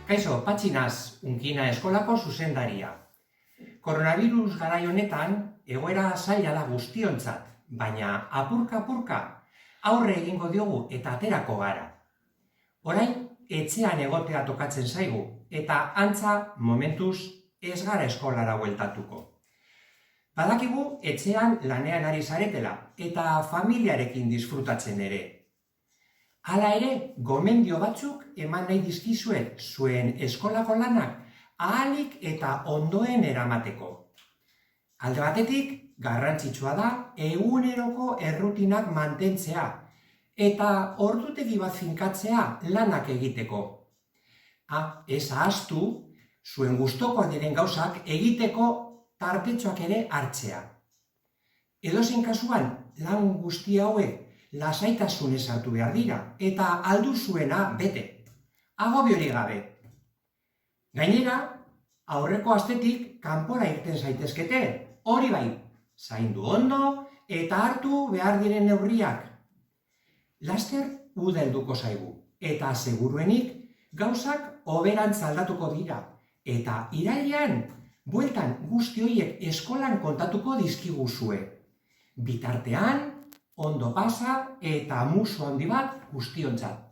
Kaixo, Patxinaz, Unkina eskolako zuzendaria. Koronavirus garai honetan, egoera zaila da guztiontzat, baina apurka-apurka aurre egingo diogu eta aterako gara. Orain, etxean egotea tokatzen zaigu, eta antza momentuz ez gara eskolara bueltatuko. Badakigu etxean lanean ari zaretela, eta familiarekin disfrutatzen ere. Hala ere, gomendio batzuk eman nahi dizkizuet zuen eskolako lanak ahalik eta ondoen eramateko. Alde batetik, garrantzitsua da eguneroko errutinak mantentzea eta ordutegi bat finkatzea lanak egiteko. Ez ahaztu, zuen gustukoak diren gauzak egiteko tartetxoak ere hartzea. Edozein kasuan, lan guzti hauek lasaitasunez hartu behar dira, eta aldu zuena bete, agobiorik gabe. Gainera, aurreko astetik kanpora irten zaitezkete, hori bai, zaindu ondo eta hartu behar diren neurriak. Laster uda helduko zaigu, eta seguruenik gauzak hoberantz aldatuko dira, eta irailean, bueltan guzti horiek eskolan kontatuko dizkiguzue. Bitartean, ondo pasa eta musu handi bat guztiontzat.